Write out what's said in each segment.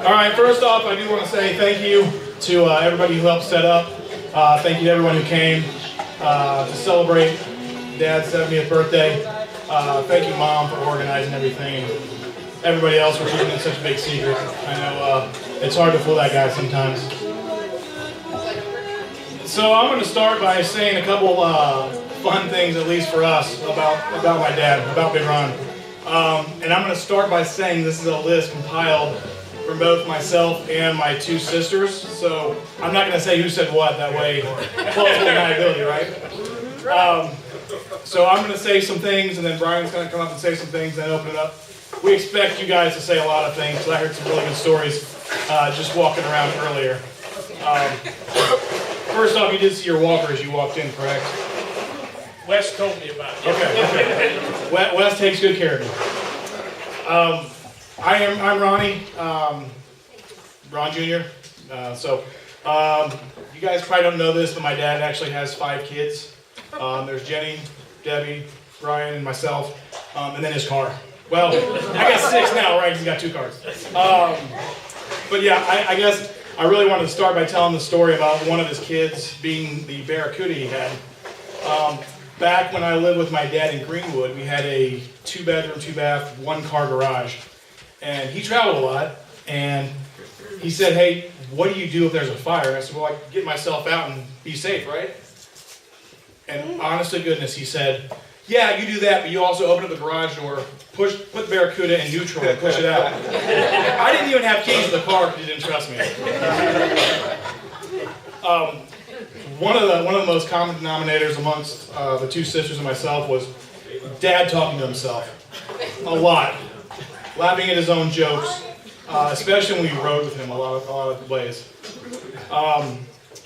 All right, first off, I do want to say thank you to everybody who helped set up. Thank you to everyone who came to celebrate Dad's 70th birthday. Thank you, Mom, for organizing everything, and everybody else for keeping it such a big secret. I know it's hard to fool that guy sometimes. So I'm going to start by saying a couple fun things, at least for us, about my dad, about Big Ron. And I'm going to start by saying this is a list compiled from both myself and my two sisters. So I'm not going to say who said what, that way plausible deniability, right? So I'm going to say some things, and then Brian's going to come up and say some things, and then open it up. We expect you guys to say a lot of things, because I heard some really good stories just walking around earlier. First off, you did see your walker as you walked in, correct? Wes told me about it. Okay. Wes takes good care of me. I'm Ronnie, Ron Jr. You guys probably don't know this, but my dad actually has 5 kids. There's Jenny, Debbie, Brian, and myself, and then his car. Well, I guess 6 now, right? He's got 2 cars. But yeah, I guess I really wanted to start by telling the story about one of his kids being the Barracuda he had. Back when I lived with my dad in Greenwood, we had a 2-bedroom, 2-bath, 1-car garage. And he traveled a lot, and he said, hey, what do you do if there's a fire? I said, well, I get myself out and be safe, right? And honest to goodness, he said, yeah, you do that, but you also open up the garage door, put the Barracuda in neutral, and push it out. I didn't even have keys to the car because he didn't trust me. One of the most common denominators amongst the two sisters and myself was Dad talking to himself a lot, laughing at his own jokes, especially when we rode with him a lot of ways.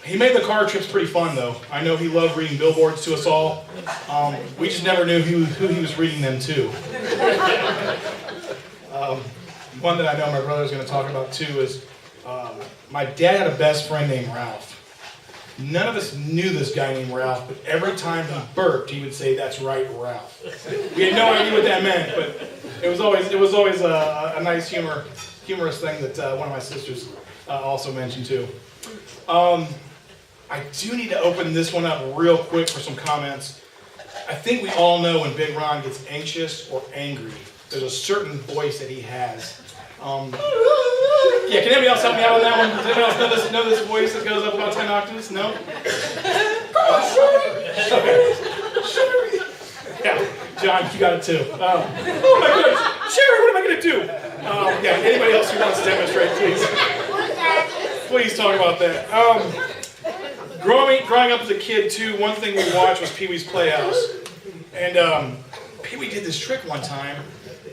He made the car trips pretty fun, though. I know he loved reading billboards to us all. We just never knew who he was reading them to. One that I know my brother's going to talk about too is my dad had a best friend named Ralph. None of us knew this guy named Ralph, but every time he burped, he would say, "That's right, Ralph." We had no idea what that meant, but it was always a nice humorous thing that one of my sisters also mentioned too. I do need to open this one up real quick for some comments. I think we all know when Big Ron gets anxious or angry, there's a certain voice that he has. Yeah, can anybody else help me out on that one? Does anybody else know this voice that goes up about 10 octaves? No? Okay. Yeah, John, you got it too. Oh my goodness, Sherry, what am I going to do? Yeah, anybody else who wants to demonstrate, please talk about that. Growing up as a kid too, one thing we watched was Pee-wee's Playhouse. And Pee-wee did this trick one time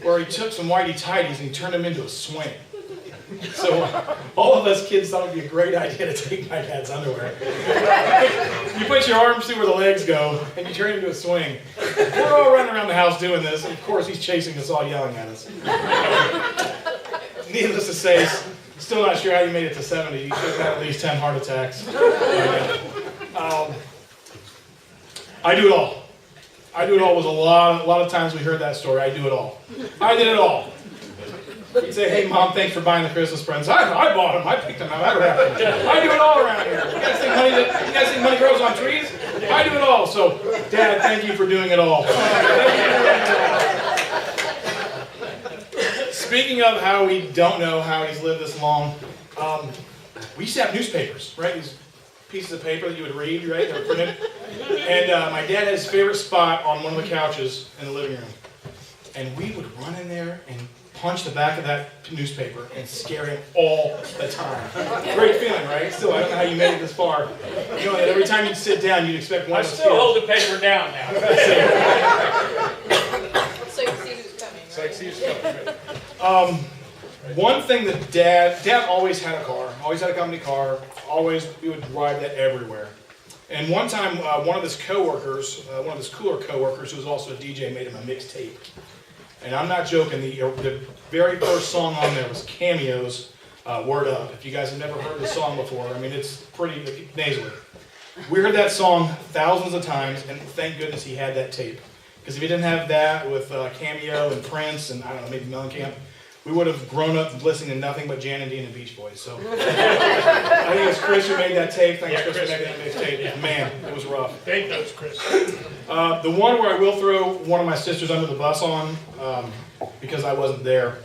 where he took some whitey-tighties and he turned them into a swing. So all of us kids thought it would be a great idea to take my dad's underwear. You put your arms through where the legs go and you turn it into a swing. We're all running around the house doing this, and of course he's chasing us all, yelling at us. Needless to say, still not sure how you made it to 70. You should have had at least 10 heart attacks. I do it all. I do it all was a lot of times we heard that story. I do it all. I did it all. You'd say, hey, Mom, thanks for buying the Christmas presents. I bought them. I picked them out. I do it all around here. You guys think money grows on trees? I do it all. So, Dad, thank you for doing it all. Speaking of how we don't know how he's lived this long, we used to have newspapers, right? These pieces of paper that you would read, right? They were printed. And my dad had his favorite spot on one of the couches in the living room. And we would run in there and punch the back of that newspaper and scare him all the time. Great feeling, right? Still, I don't know how you made it this far. You know that every time you'd sit down, you'd expect one of us to still hold the paper down now. So you see who's coming. So you see who's coming. One thing that Dad always had a car, always had a company car, we would ride that everywhere. And one time, one of his coworkers, one of his cooler coworkers, who was also a DJ, made him a mixtape. And I'm not joking, the very first song on there was Cameo's Word Up. If you guys have never heard the song before, I mean, it's pretty nasally. We heard that song thousands of times, and thank goodness he had that tape. Because if he didn't have that with Cameo and Prince and, I don't know, maybe Mellencamp, we would have grown up listening to nothing but Jan and Dean and Beach Boys. So I think it's Chris who made that tape. Thanks, Chris, for making that mixtape. Yeah. Man, it was rough. Take those, Chris. The one where I will throw one of my sisters under the bus on, because I wasn't there.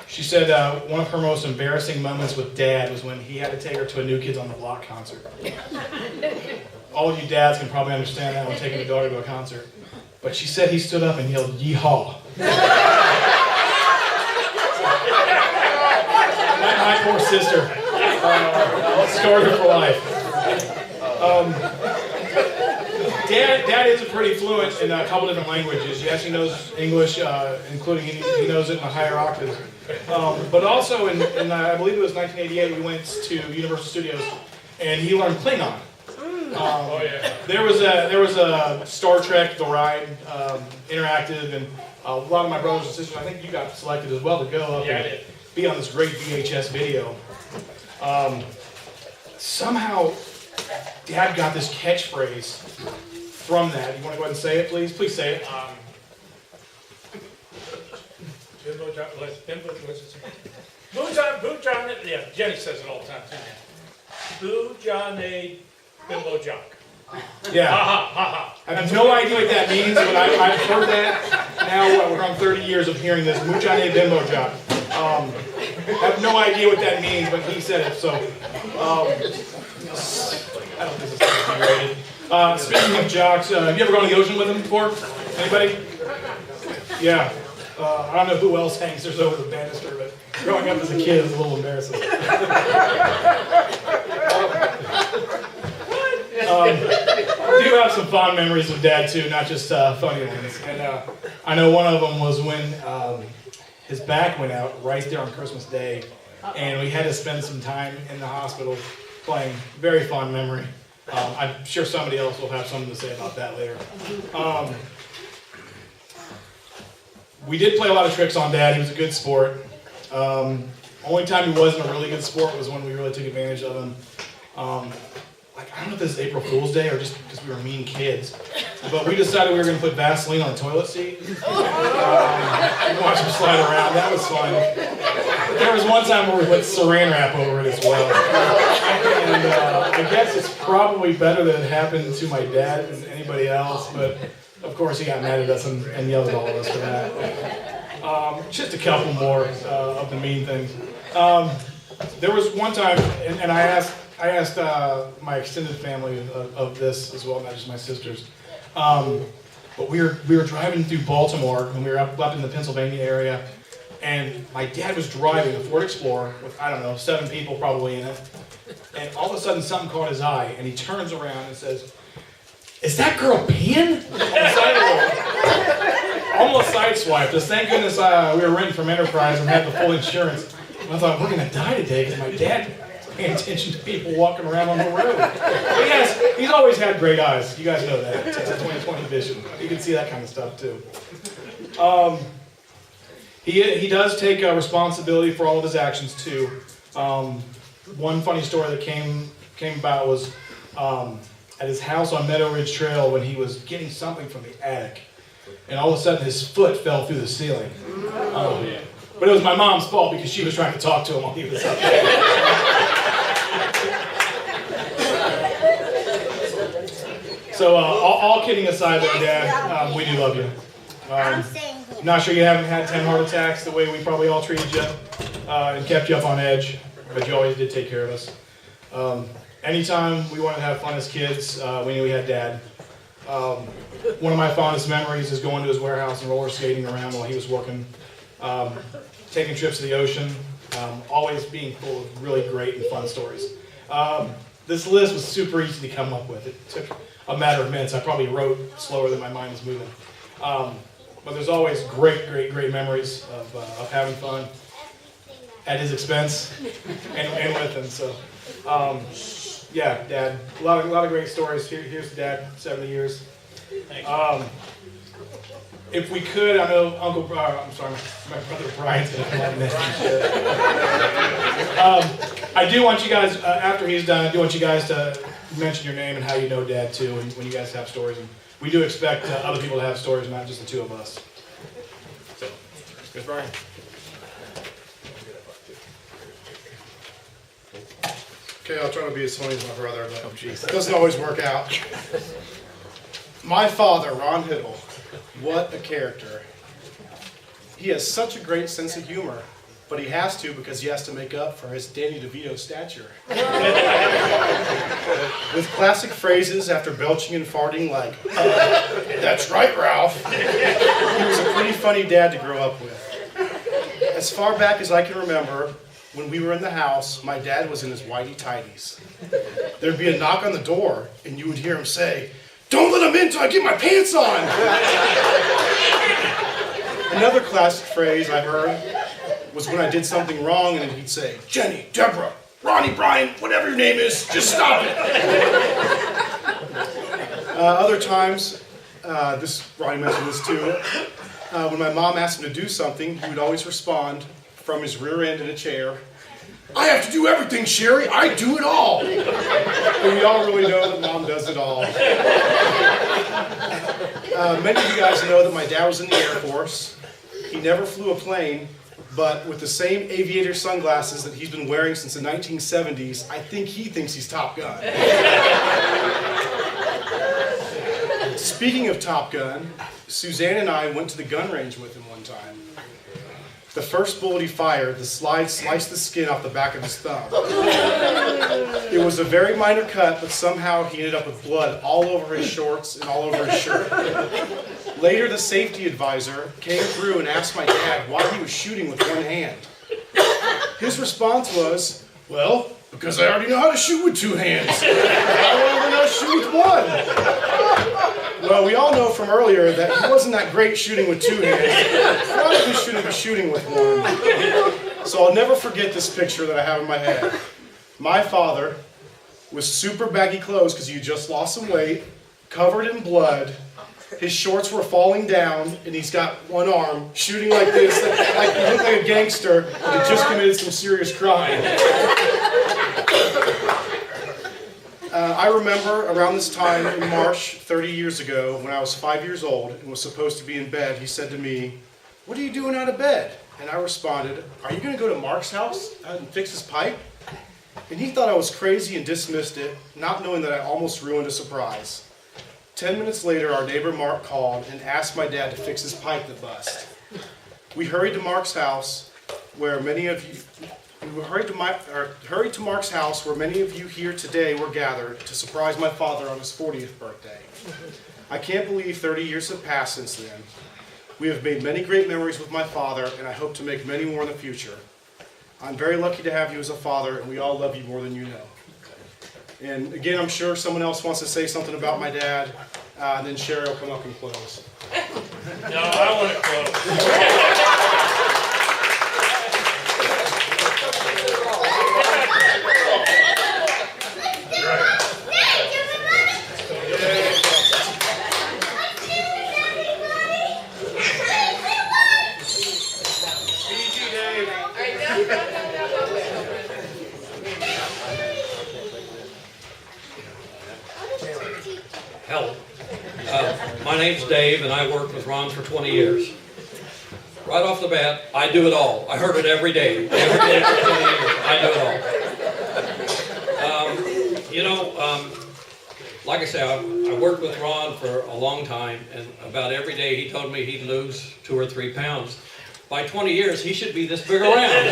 She said one of her most embarrassing moments with Dad was when he had to take her to a New Kids on the Block concert. All of you dads can probably understand that when taking a daughter to a concert. But she said he stood up and yelled, "Yeehaw." My poor sister. Scarred her for life. Dad is pretty fluent in a couple different languages. Yes, he knows English, including he knows it in a higher octave. But also in I believe it was 1988, we went to Universal Studios and he learned Klingon. Oh yeah. There was a Star Trek The Ride interactive, and a lot of my brothers and sisters, I think you got selected as well to go up and be on this great VHS video. Somehow, Dad got this catchphrase from that. You want to go ahead and say it, please? Please say it. Boo John, yeah, Jenny says it all the time too. Boo John a bimbo jock. Yeah. Ha ha ha ha. I have no idea what that means, but I've heard that now. We're on 30 years of hearing this. Muchane bimbo jock. I have no idea what that means, but he said it, so. I don't think this is rated. Speaking of jocks, have you ever gone to the ocean with them before? Anybody? Yeah. I don't know who else hangs there's over the banister, but growing up as a kid is a little embarrassing. I do have some fond memories of Dad too, not just funny ones. And I know one of them was when his back went out right there on Christmas Day, and we had to spend some time in the hospital playing. Very fond memory. I'm sure somebody else will have something to say about that later. We did play a lot of tricks on Dad. He was a good sport. Only time he wasn't a really good sport was when we really took advantage of him. I don't know if this is April Fool's Day or just because we were mean kids, but we decided we were going to put Vaseline on the toilet seat and watch him slide around. That was fun. There was one time where we put saran wrap over it as well. And I guess it's probably better that it happened to my dad than anybody else, but of course he got mad at us and yelled at all of us for that. Just a couple more of the mean things. There was one time, and I asked my extended family of this as well, not just my sisters. But we were driving through Baltimore, and we were up in the Pennsylvania area, and my dad was driving a Ford Explorer with, I don't know, 7 people probably in it, and all of a sudden something caught his eye, and he turns around and says, "Is that girl peeing?" On the side of the road. Almost sideswiped us. Thank goodness we were renting from Enterprise and had the full insurance. And I thought, we're going to die today because my dad paying attention to people walking around on the road. But yes, he's always had great eyes. You guys know that. It's a 20/20 vision. You can see that kind of stuff too. He does take responsibility for all of his actions too. One funny story that came about was at his house on Meadow Ridge Trail when he was getting something from the attic, and all of a sudden his foot fell through the ceiling. But it was my mom's fault because she was trying to talk to him while he was up there. So all kidding aside there, Dad, we do love you. Not sure you haven't had 10 heart attacks the way we probably all treated you and kept you up on edge, but you always did take care of us. Anytime we wanted to have fun as kids, we knew we had Dad. One of my fondest memories is going to his warehouse and roller skating around while he was working. Taking trips to the ocean, always being full of really great and fun stories. This list was super easy to come up with. It took a matter of minutes. I probably wrote slower than my mind was moving. But there's always great memories of having fun at his expense and with him. So, yeah, Dad, a lot of great stories. Here's to Dad, 70 years. If we could, I know my brother Brian's going to come up next and share. I do want you guys, after he's done, I do want you guys to mention your name and how you know Dad too, when you guys have stories. And we do expect other people to have stories, not just the two of us. So, here's Brian. Okay, I'll try to be as funny as my brother, but it doesn't always work out. My father, Ron Hittel, what a character. He has such a great sense of humor, but he has to because he has to make up for his Danny DeVito stature. With classic phrases after belching and farting like, "That's right, Ralph." He was a pretty funny dad to grow up with. As far back as I can remember, when we were in the house, my dad was in his whitey-tighties. There'd be a knock on the door, and you would hear him say, "Don't let him in till I get my pants on!" Another classic phrase I heard was when I did something wrong, and he'd say, "Jenny, Deborah, Ronnie, Brian, whatever your name is, just stop it." Other times, Ronnie mentioned this too, when my mom asked him to do something, he would always respond from his rear end in a chair, "I have to do everything, Sherry. I do it all." And we all really know that Mom does it all. Many of you guys know that my dad was in the Air Force. He never flew a plane, but with the same aviator sunglasses that he's been wearing since the 1970s, I think he thinks he's Top Gun. Speaking of Top Gun, Suzanne and I went to the gun range with him one time. The first bullet he fired, the slide sliced the skin off the back of his thumb. It was a very minor cut, but somehow he ended up with blood all over his shorts and all over his shirt. Later, the safety advisor came through and asked my dad why he was shooting with one hand. His response was, "Well, because I already know how to shoot with two hands. Why would I learn how to shoot with one?" Well, we all know from earlier that he wasn't that great shooting with two hands. Probably shouldn't be shooting with one. So I'll never forget this picture that I have in my head. My father with super baggy clothes because he just lost some weight, covered in blood. His shorts were falling down, and he's got one arm shooting like this, like he looked like a gangster that had just committed some serious crime. I remember around this time in March 30 years ago, when I was 5 years old and was supposed to be in bed, he said to me, "What are you doing out of bed?" And I responded, "Are you going to go to Mark's house and fix his pipe?" And he thought I was crazy and dismissed it, not knowing that I almost ruined a surprise. 10 minutes later, our neighbor Mark called and asked my dad to fix his pipe that bust. We hurried to Mark's house, where many of you here today were gathered to surprise my father on his 40th birthday. I can't believe 30 years have passed since then. We have made many great memories with my father, and I hope to make many more in the future. I'm very lucky to have you as a father, and we all love you more than you know. And again, I'm sure someone else wants to say something about my dad, and then Sherry will come up and close. No, I want to close. Hello. My name's Dave, and I worked with Ron for 20 years. Right off the bat, I do it all. I heard it every day. Every day for 20 years, I do it all. Like I say, I worked with Ron for a long time, and about every day he told me he'd lose 2 or 3 pounds. By 20 years, he should be this big around.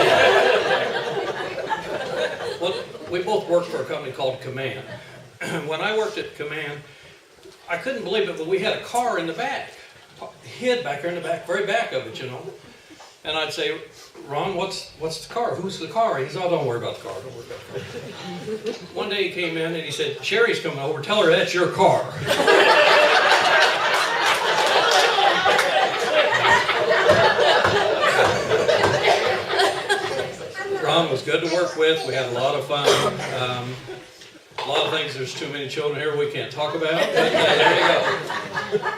Well, we both worked for a company called Command. When I worked at Command, I couldn't believe it, but we had a car in the back, hid back there in the back, very back of it, And I'd say, "Ron, what's the car? Who's the car?" He said, "Oh, don't worry about the car, don't worry about the car." One day he came in and he said, "Sherry's coming over, tell her that's your car." Ron was good to work with. We had a lot of fun. A lot of things, there's too many children here we can't talk about, but there you go.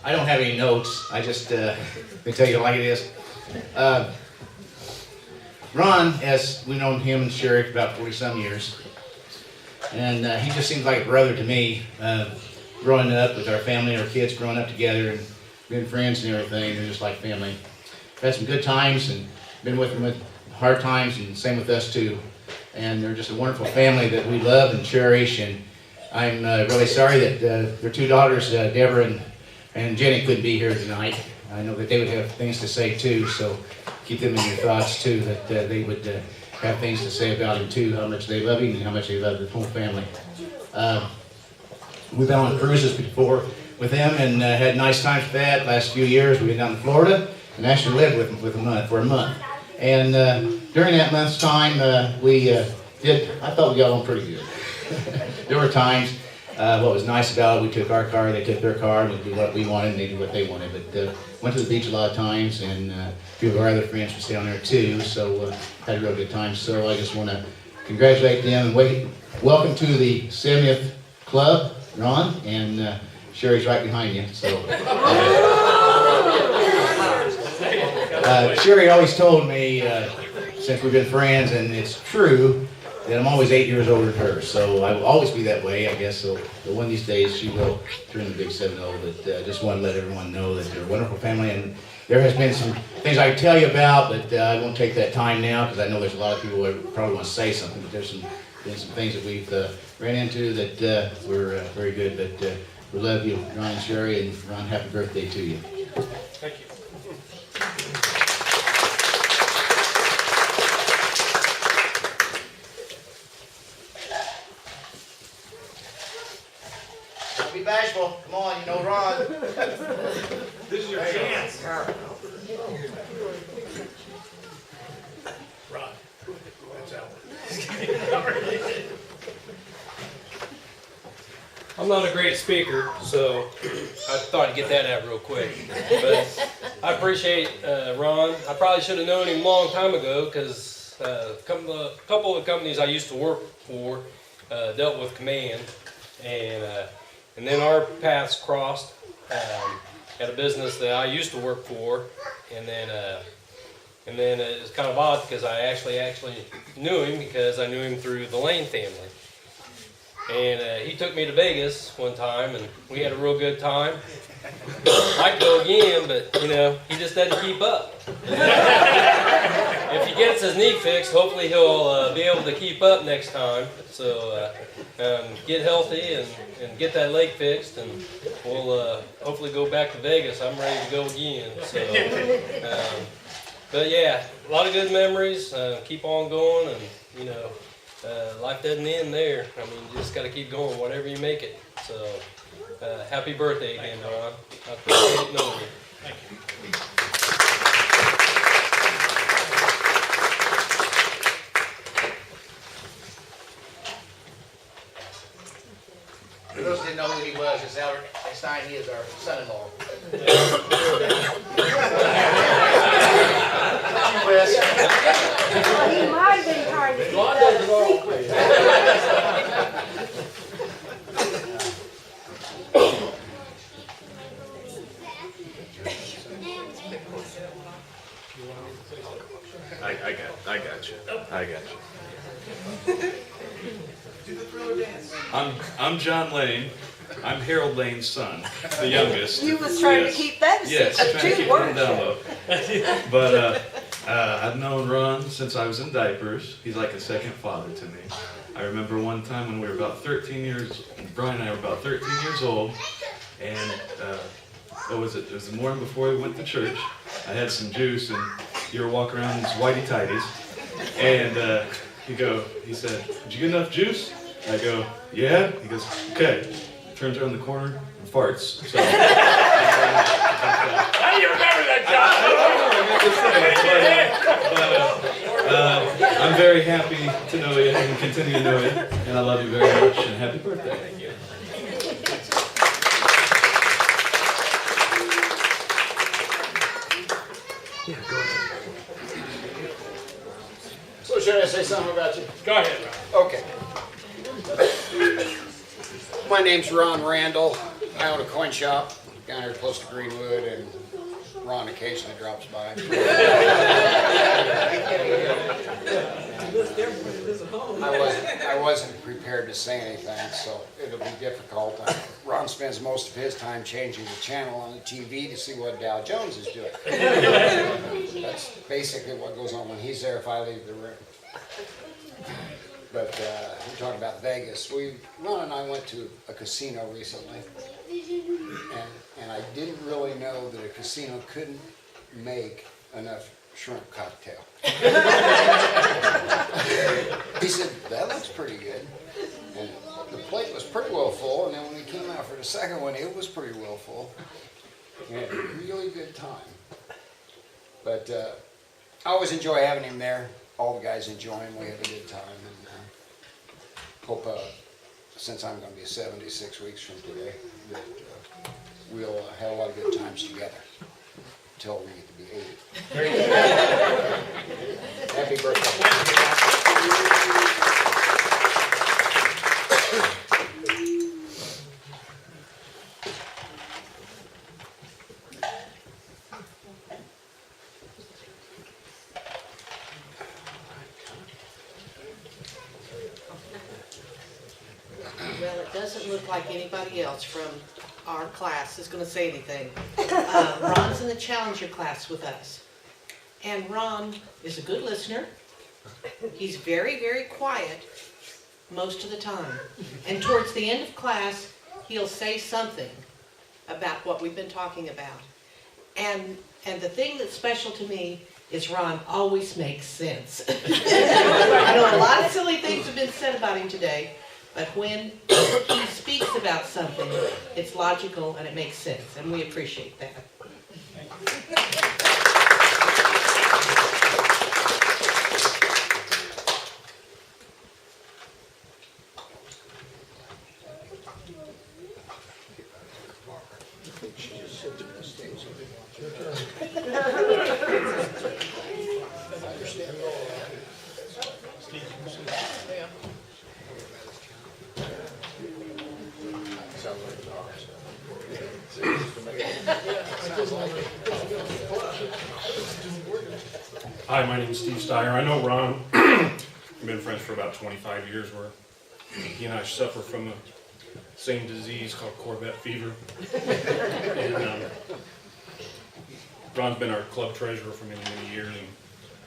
I don't have any notes. I just let me tell you like it is. Ron, as we've known him and Sherry for about 40-some years, and he just seems like a brother to me. Growing up with our family, our kids growing up together, and being friends and everything, they're just like family. Had some good times and been with them with hard times, and same with us too. And they're just a wonderful family that we love and cherish. And I'm really sorry that their two daughters, Deborah and Jenny, couldn't be here tonight. I know that they would have things to say too, so keep them in your thoughts too, that they would have things to say about him too, how much they love him and how much they love the whole family. We've been on cruises before with them and had nice times with that. Last few years we've been down to Florida and actually lived with them for a month. And during that month's time, I thought we got on pretty good. There were times, what was nice about it, we took our car, they took their car, and we did what we wanted, and they did what they wanted. But went to the beach a lot of times, and a few of our other friends were down there too, so had a real good time. So I just want to congratulate them and welcome to the 70th Club, Ron, and Sherry's right behind you. So Sherry always told me, since we've been friends, and it's true, that I'm always 8 years older than her. So I will always be that way, I guess. So one of these days she will turn the big 7-0. But just want to let everyone know that they're a wonderful family, and there has been some things I can tell you about, but I won't take that time now because I know there's a lot of people who probably want to say something. But there's been some things that we've ran into that were very good. But we love you, Ron and Sherry, and Ron, happy birthday to you. Thank you. Don't be bashful. Come on, you know Ron. This is your chance. Ron. That's out. I'm not a great speaker, so I thought I'd get that out real quick. But I appreciate Ron. I probably should have known him a long time ago because a couple of companies I used to work for dealt with Command, and then our paths crossed at a business that I used to work for, and then it was kind of odd because I actually knew him because I knew him through the Lane family. And he took me to Vegas one time, and we had a real good time. I'd go again, but he just doesn't keep up. If he gets his knee fixed, hopefully he'll be able to keep up next time. So get healthy and get that leg fixed, and we'll hopefully go back to Vegas. I'm ready to go again. So, but yeah, a lot of good memories. Keep on going, and life doesn't end there. I mean, you just got to keep going, whatever you make it. So, happy birthday again, Ron. I appreciate knowing you. Thank you. For those who didn't know who he was, it's Albert Stein. He is our son-in-law. Wes. He might have been trying to keep that secret. I got you. I'm John Lane. I'm Harold Lane's son, the youngest. You was trying to keep that Yes, secret trying to too, keep weren't him you? down low. But I've known Ron since I was in diapers. He's like a second father to me. I remember one time when we were about 13 years, Brian and I were about 13 years old, and it was the morning before we went to church. I had some juice, and you were walking around in these whitey tighties, and he said, "Did you get enough juice?" I go, "Yeah." He goes, "Okay." Turns around the corner and farts. So, How do you remember that, but I'm very happy to know you and continue to know you, and I love you very much, and happy birthday. Thank you. So should I say something about you? Go ahead, Ron. Okay. My name's Ron Randall. I own a coin shop down here close to Greenwood, and Ron occasionally drops by. I wasn't prepared to say anything, so it'll be difficult. Ron spends most of his time changing the channel on the TV to see what Dow Jones is doing. That's basically what goes on when he's there if I leave the room. But we're talking about Vegas. Ron and I went to a casino recently, and I didn't really know that a casino couldn't make enough shrimp cocktail. He said, that looks pretty good. And the plate was pretty well full, and then when we came out for the second one, it was pretty well full. We had a really good time. But I always enjoy having him there. All the guys enjoy him. We have a good time. And hope, since I'm going to be 76 weeks from today, that we'll have a lot of good times together until we get to be 80. Happy birthday. Well, it doesn't look like anybody else from our class is going to say anything. Ron's in the Challenger class with us. And Ron is a good listener. He's very, very quiet most of the time. And towards the end of class, he'll say something about what we've been talking about. And the thing that's special to me is Ron always makes sense. I know a lot of silly things have been said about him today, but when he speaks about something, it's logical and it makes sense, and we appreciate that. Hi, my name is Steve Steyer. I know Ron. We've been friends for about 25 years. Where he and I suffer from the same disease called Corvette fever. And Ron's been our club treasurer for many, many years. And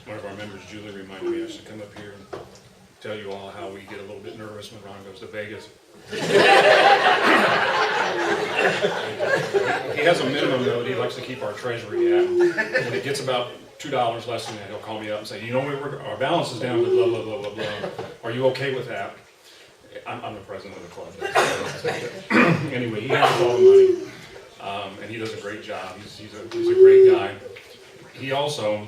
one of our members, Julie, reminded me I should come up here and tell you all how we get a little bit nervous when Ron goes to Vegas. He has a minimum though that he likes to keep our treasury at. When it gets about $2 less than that, he'll call me up and say, you know, our balance is down to blah, blah, blah, blah, blah. Are you okay with that? I'm the president of the club. Anyway, he has all the money, and he does a great job. He's a great guy. He also,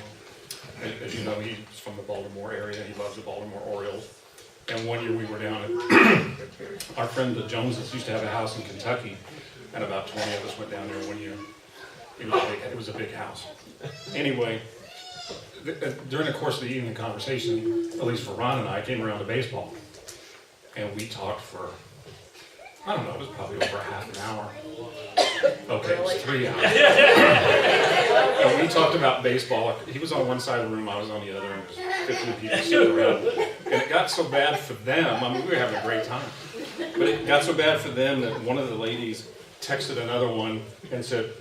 as you know, he's from the Baltimore area. He loves the Baltimore Orioles. And one year we were down at, our friend the Joneses used to have a house in Kentucky, and about 20 of us went down there one year. It was a big house. Anyway, during the course of the evening conversation, at least for Ron and I, came around to baseball. And we talked for, I don't know, it was probably over half an hour. Okay, it was 3 hours. And we talked about baseball. He was on one side of the room, I was on the other, and there was 15 people sitting around. And it got so bad for them, I mean, we were having a great time. But it got so bad for them that one of the ladies texted another one and said,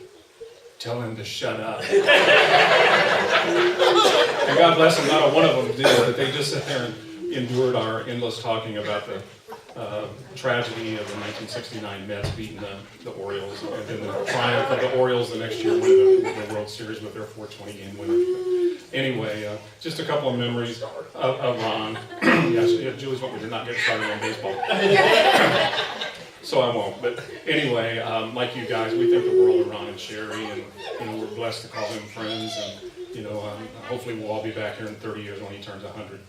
tell him to shut up. And God bless them, not a one of them did, but they just sat there and endured our endless talking about the tragedy of the 1969 Mets beating the Orioles, and then the triumph of the Orioles the next year winning the World Series with their 420 game winners. Anyway, just a couple of memories of Ron. Yes, Julie's want me to not get started on baseball. So I won't, but anyway, like you guys, we think the world of Ron and Sherry, and you know, we're blessed to call them friends, and you know, hopefully we'll all be back here in 30 years when he turns 100.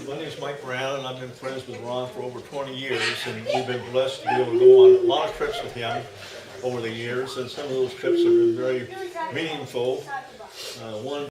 My name's Mike Brown, and I've been friends with Ron for over 20 years, and we've been blessed to be able to go on a lot of trips with him over the years, and some of those trips have been very meaningful. One